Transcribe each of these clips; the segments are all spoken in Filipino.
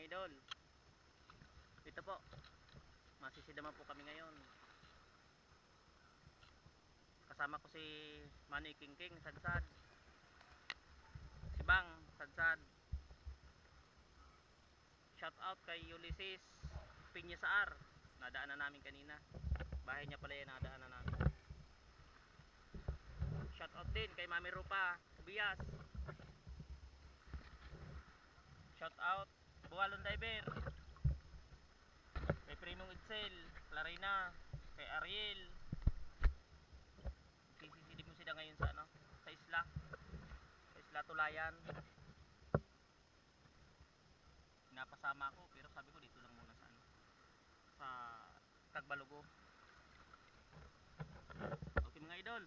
idol, ito po, masisidaman po kami ngayon. Kasama ko si Manoy Kingking Sadsad, si Bang Sadsad. Shout out kay Ulysses Pinyasaar, nadaanan namin kanina. Bahay niya pala yan, nadaanan namin. Shout out din kay Mami Rupa Ubiyas. Shout out Buwalon Diver, kay Primong Edsel Clarina, kay Ariel. Sisisilip mo sila ngayon sa isla Tulayan. Pinapasama ako pero sabi ko dito lang muna sa Tagbalugo. Okay mga idol,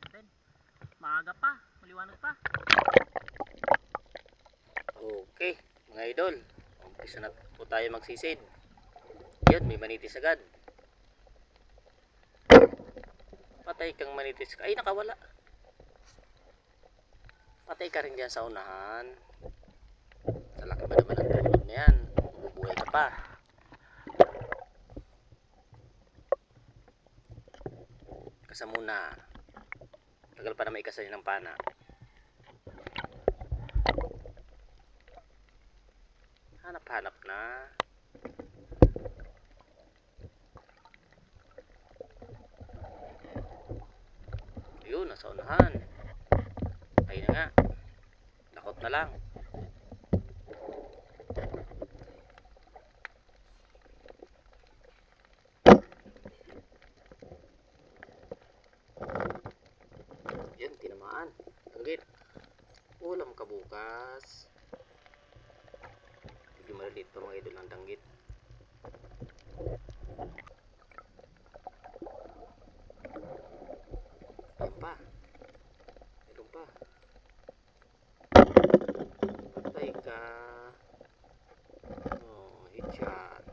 then maaga pa, maliwanag pa. Okay mga idol, umpisa na po tayo magsisid. Yun, may manitis agad. Patay kang manitis. Ay, nakawala. Patay ka rin dyan sa unahan. Sa laki ba naman ang tulog na yan? Bubuhay ka pa. Kasa muna. Tagal pa na may ikasal ng pana. Hanap-hanap na. Yun, nasa unahan. Ayun na nga. Lakot na lang. Yan, tinamaan. Tanggit. Ulam ka bukas. Hindi maliit pa mga idol ang tanggit. Yan pa. Meron pa. Patay ka. Oh, headshot.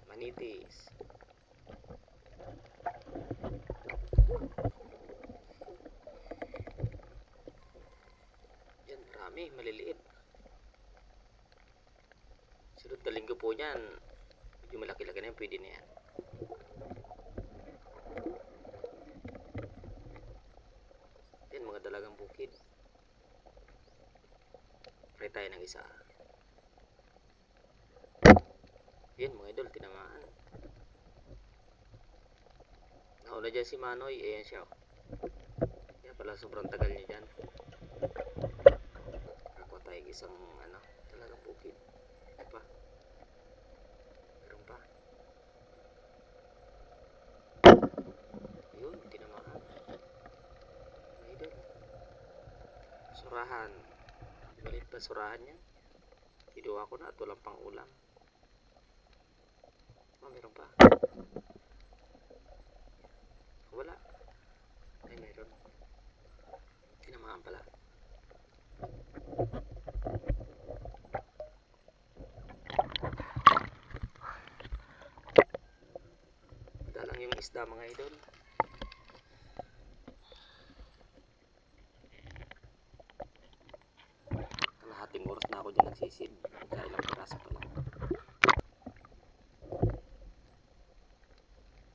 Manitis. Yan, marami. Maliliit. Sunod na linggo po yan. Medyo malaki-laki na yan. Pwede na yan. Yan, mga dalagang bukid. Try tayo ng isa. Yan mga idol, tinamaan. Nauna dyan si Manoy. Ayan siya. Yan pala, sobrang tagal niya dyan. Ako tayo isang talagang bukid. Pa. Meron pa. Yun, tinamaan. Mga idol. Surahan. Malit pa surahan yan. Kinuha ko na. Ito lang pang ulam. Meron pa. Wala. Ay, meron. Tinamaan pala. Dalang yung isda mga idol. Kalahating oras na ako dyan nagsisid. Kailang piraso pala.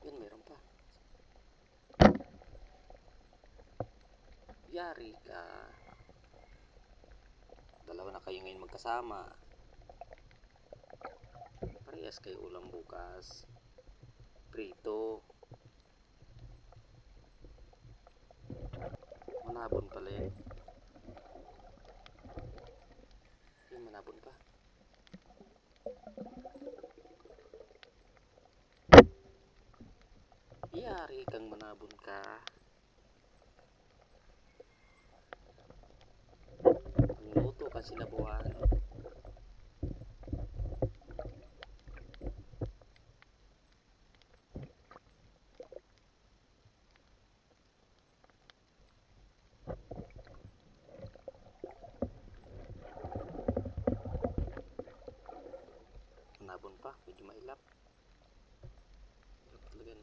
Yun, meron pa. Yari ka. Dalawa na kayo ngayon magkasama. Parehas kayo ulam bukas. Prito. Manabon pala yan. Yung manabon pa. Yari kang manabon ka. Luto ka sinabuhan. Manabon pa, medyo mailap. Ilap talaga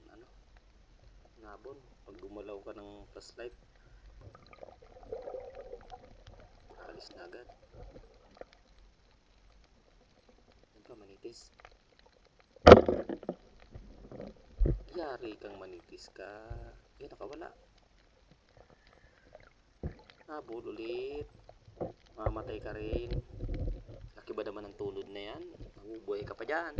nabon. Pag gumalaw ka ng flashlight, alis na agad. ka manitis. Yari kang manitis ka. Nakawala. Habol ulit. Mamatay ka rin. Laki ba naman ang tulod na yan? Mabubuhay ka pa dyan.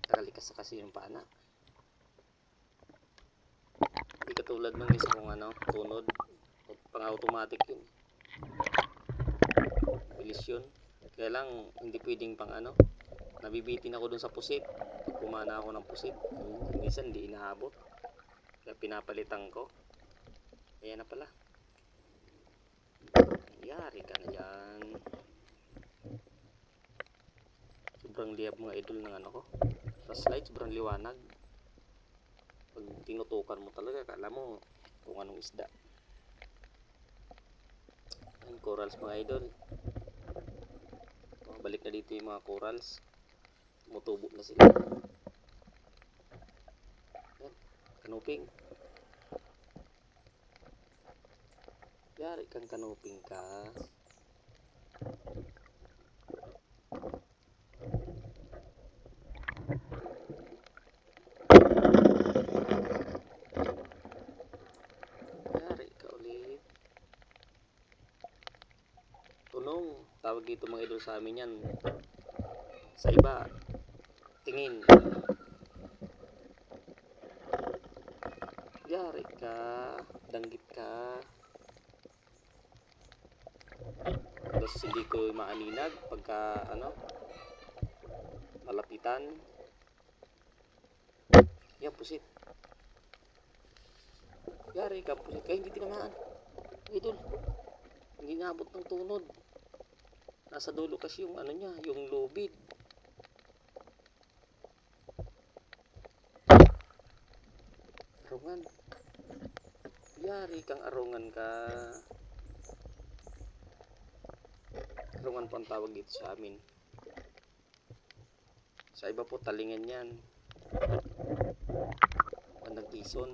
Nakalikas sa kasi yung pana. Hindi katulad ng isa kong tunod. Pang-automatic yun. Bilis yun. Kaya lang, hindi pwedeng pang nabibitin ako dun sa pusit. Pag kumana ako ng pusit, minsan hindi inaabot. Kaya pinapalitan ko. Ayan na pala. Yari ka na dyan. Sobrang liyab mga idol ng ko. Flashlight, sobrang liwanag. Pag tinutukan mo talaga, kala mo kung anong isda. Ayan, corals mga idol. Balik na dito yung mga corals. Tumutubo na sila. Ayan, kanuping. Yari kang kanuping ka. Yari ka ulit. Tunong. Tawag dito mga idol sa amin yan. Sa iba, tingin. Yari ka. Danggit ka. Tapos hindi ko maaninag pagka malapitan. Yan, pusit. Yari ka, pusit. Kaya hindi tinamaan. Idol, hindi naabot ng tunod. Nasa dulo kasi yung niya, yung lubid. Arungan. Yari kang arungan ka. Arungan po ang tawag dito sa amin. Sa iba po talingan yan. Nag-ison.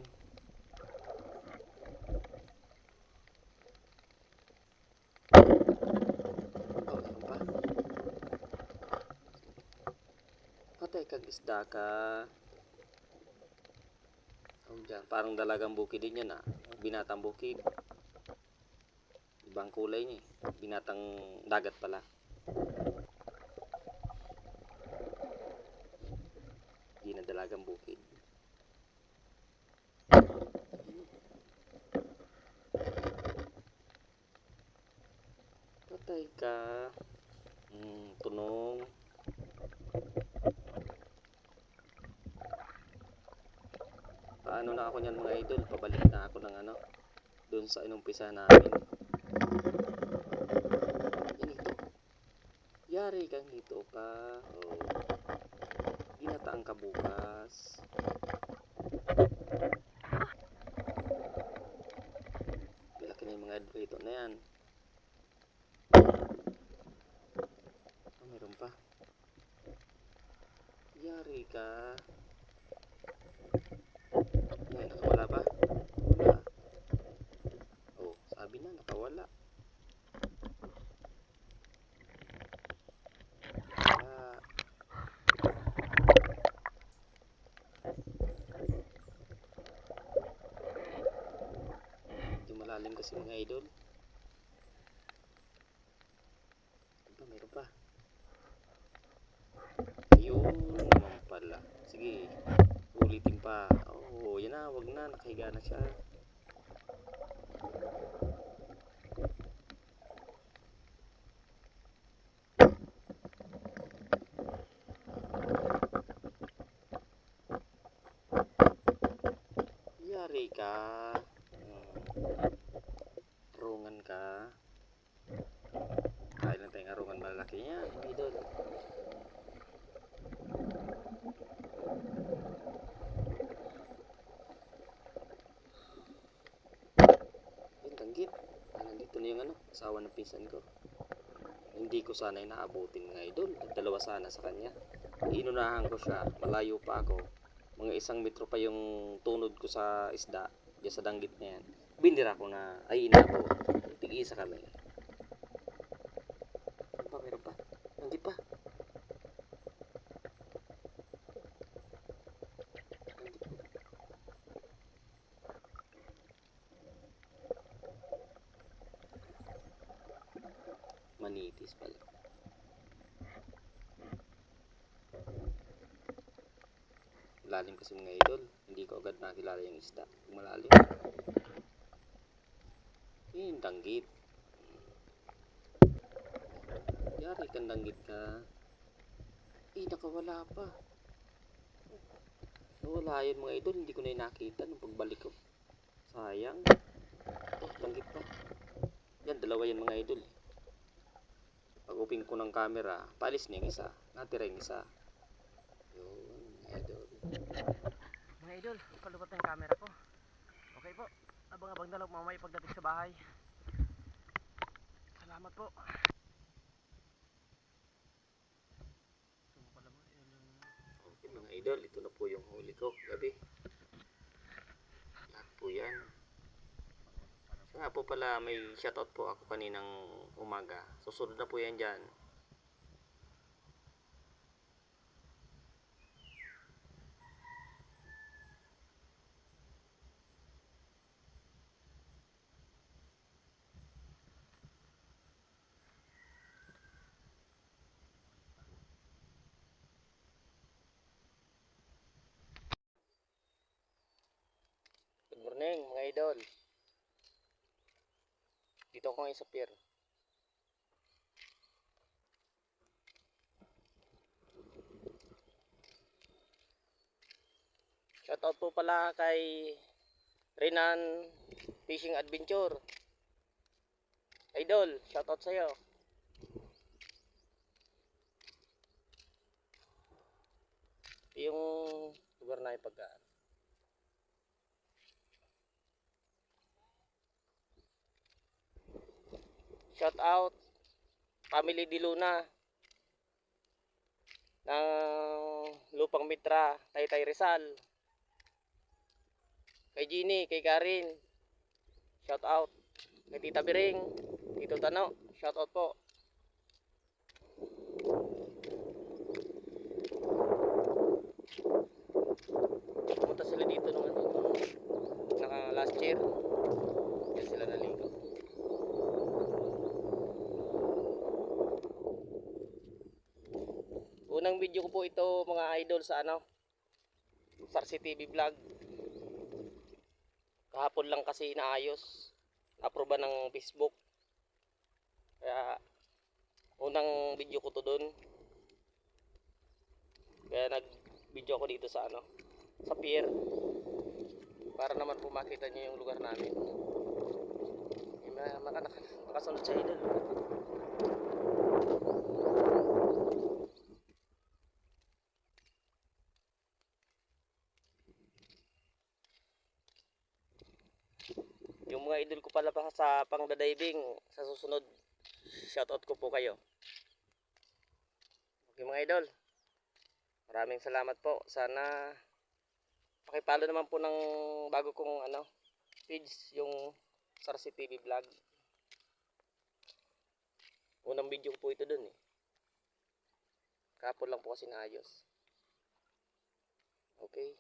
Patay kag isda ka. Dyan. Parang dalagang bukid din yan binatang bukid. Ibang kulay niya binatang dagat pala. Di na dalagang bukid. Patay ka. Tunong. Paano na ako niyan mga idol? Pabalik na ako ng doon sa inumpisa namin. Yan ito. Yari kang dito ka. Ginataan ka bukas. Malaki na yung mga idol ito na yan. Meron pa. Yari ka. Nakawala ba? Wala. Sabi na, nakawala. Hindi malalim kasi mga idol. Meron pa. Ayun naman pala. Sige, ulitin pa. Yan na, wag na, nakahiga na siya. Yari ka. Arungan ka. Kain lang tayong arungan malaki niya, idol. Danggit. Nandito na yung asawa ng pinsan ko. Hindi ko sana inaabutin mga idol. Dalawa sana sa kanya. Inunahan ko siya. Malayo pa ako. Mga 1 metro pa yung tunod ko sa isda, diyan sa danggit na yan. Binira ko na, ay inabo. Tig-isa kami. Ano pa, meron pa? Danggit pa. Danggit pa. Manitis pala. Malalim kasi mga idol. Hindi ko agad nakilala yung isda. Malalim. Yung danggit. Yari kang danggit ka. Nakawala pa. Nawala yun mga idol. Hindi ko na nakita nung pagbalik ko. Sayang. Danggit pa. Yan, dalawa yan mga idol. Pag uping ko ng camera, paalis niya yung isa. Natira yung isa. Yun, mga idol. Mga idol, kalukot na yung camera ko. Okay po, abang-abang na lang mamaya pagdating sa bahay. Salamat po. Okay mga idol, ito na po yung huli ko gabi. Lahat po yan. Nga po pala, may shoutout po ako kaninang umaga. Susunod na po yan dyan. Good morning mga idol. Dito ako ngayon sa pier. Shoutout po pala kay Renan Fishing Adventure. Idol, shoutout sa'yo. Yung lugar na ipagkaan. Shoutout Family Diluna ng Lupang Mitra, Taytay Rizal. Kay Ginny, kay Karin, shout out. Kay Tita Biring, Tito Tano, shout out po. Pumunta sila dito nung naka last year. Diyan sila naligo. Unang video ko po ito mga idol sa Sarsi TV vlog. Kahapon lang kasi inaayos. Aproba ng Facebook. Kaya unang video ko to doon. Kaya nag-video ako dito sa sa pier. Para naman po makita niyo yung lugar namin. Makasunod sa idol. Yung mga idol ko pala pa sa pangdadiving, sa susunod, shoutout ko po kayo. Okay mga idol, maraming salamat po. Sana pakipalo naman po ng bago kong page, yung Sarsi TV vlog. Unang video ko po ito dun eh. Kapon lang po kasi naayos. Okay.